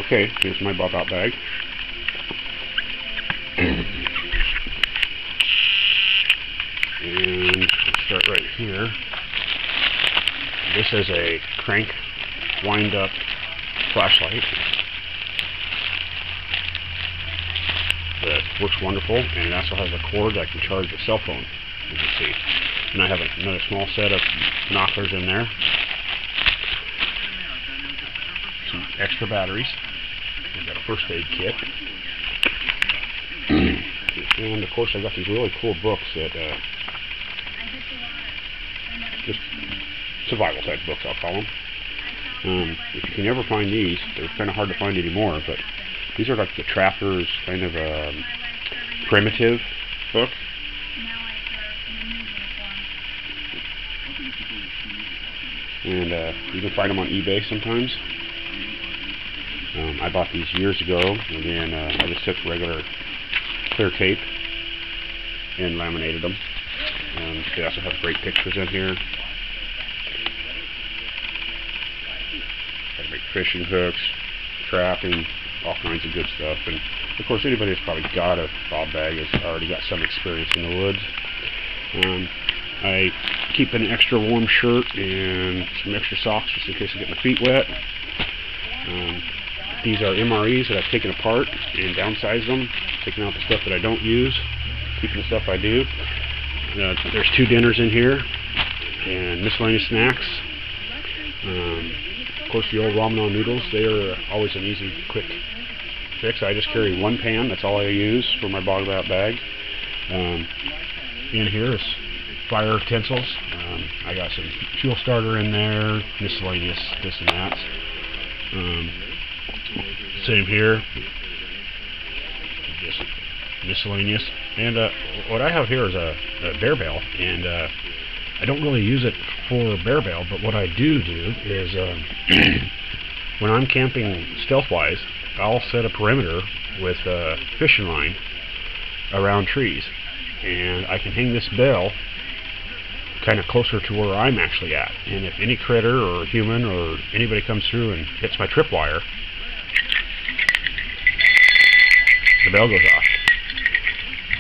Okay, here's my bugout bag. And let's start right here. This is a crank wind-up flashlight that works wonderful, and it also has a cord that I can charge a cell phone, you can see. And I have another small set of binoculars in there. Some extra batteries. I've got a first aid kit. And of course I've got these really cool books that just survival type books, I'll call them. If you can ever find these, they're kind of hard to find anymore, but these are like the trapper's kind of primitive book. And you can find them on eBay sometimes. I bought these years ago, and then I just took regular clear tape and laminated them. They also have great pictures in here. I make fishing hooks, trapping, all kinds of good stuff. And of course, anybody that's probably got a bob bag has already got some experience in the woods. I keep an extra warm shirt and some extra socks just in case I get my feet wet. These are MREs that I've taken apart and downsized them, taking out the stuff that I don't use, keeping the stuff I do. There's 2 dinners in here and miscellaneous snacks. Of course, the old ramen noodles, they are always an easy, quick fix. I just carry 1 pan, that's all I use for my bugout bag. In here is fire utensils. I got some fuel starter in there, miscellaneous this and that. Same here, just miscellaneous. And what I have here is a bear bale, and I don't really use it for bear bale, but what I do is when I'm camping stealth-wise, I'll set a perimeter with a fishing line around trees, and I can hang this bale kind of closer to where I'm actually at. And if any critter or human or anybody comes through and hits my tripwire, the bell goes off,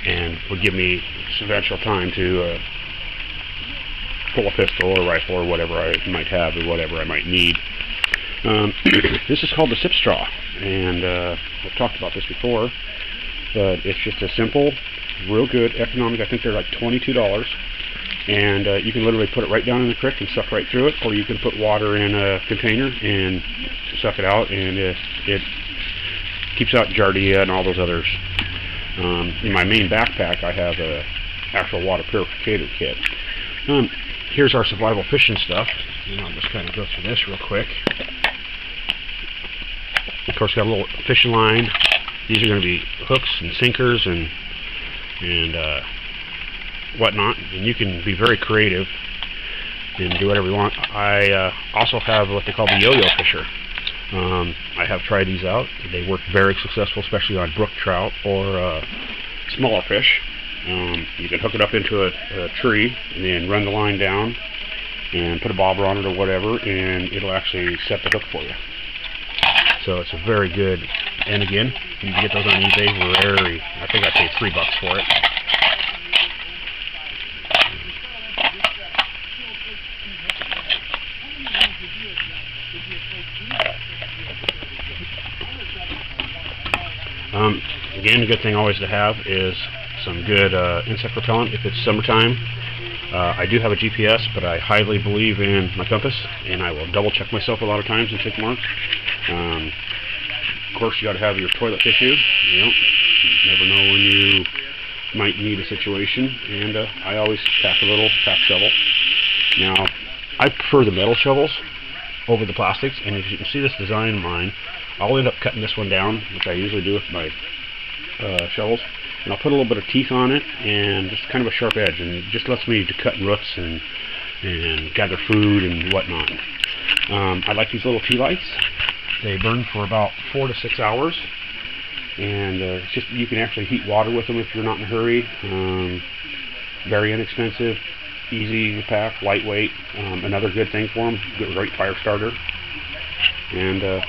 and would give me substantial time to pull a pistol or a rifle or whatever I might have or whatever I might need. This is called the sip straw, and I've talked about this before, but it's just a simple, real good, economic. I think they're like $22, and you can literally put it right down in the creek and suck right through it, or you can put water in a container and suck it out, and it keeps out giardia and all those others. In my main backpack, I have a actual water purificator kit. Here's our survival fishing stuff. I'll just kind of go through this real quick. Of course, got a little fishing line. These are going to be hooks and sinkers and whatnot, and you can be very creative and do whatever you want. I also have what they call the yo-yo fisher. I have tried these out. They work very successful, especially on brook trout or smaller fish. You can hook it up into a tree and then run the line down and put a bobber on it or whatever, and it'll actually set the hook for you. So it's a very good, and again, you can get those on eBay. I think I paid $3 for it. Again, a good thing always to have is some good insect repellent if it's summertime. I do have a GPS, but I highly believe in my compass, and I will double check myself a lot of times and take marks. Of course, you got to have your toilet tissue. You never know when you might need a situation, and I always pack a little pack shovel. Now, I prefer the metal shovels over the plastics, and if you can see this design of mine, I'll end up cutting this one down, which I usually do with my shovels, and I'll put a little bit of teeth on it and just kind of a sharp edge, and it just lets me to cut roots and gather food and whatnot. I like these little tea lights. They burn for about 4 to 6 hours, and it's just, you can actually heat water with them if you're not in a hurry. Very inexpensive, easy to pack, lightweight. Another good thing for them, great fire starter. And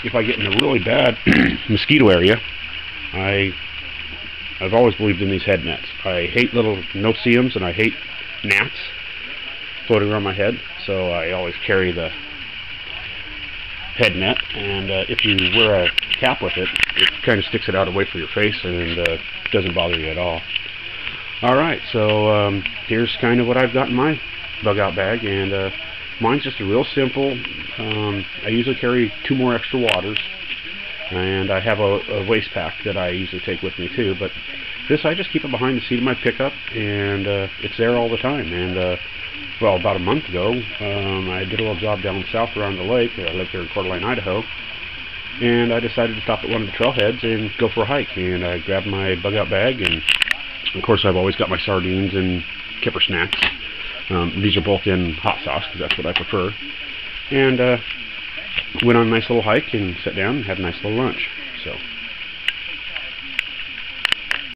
if I get in a really bad mosquito area, I've always believed in these head nets. I hate little no-see-ums, and I hate gnats floating around my head, so I always carry the head net, and if you wear a cap with it, it kind of sticks it out away from your face and doesn't bother you at all. Alright, so here's kind of what I've got in my bug out bag, and mine's just a real simple. I usually carry 2 more extra waters, and I have a waist pack that I usually take with me too, but this I just keep it behind the seat of my pickup, and it's there all the time. And well, about a month ago, I did a little job down south around the lake. I live here in Coeur d'Alene, Idaho, and I decided to stop at one of the trailheads and go for a hike. And I grabbed my bug out bag, and of course I've always got my sardines and kipper snacks. These are both in hot sauce because that's what I prefer. And went on a nice little hike and sat down and had a nice little lunch. So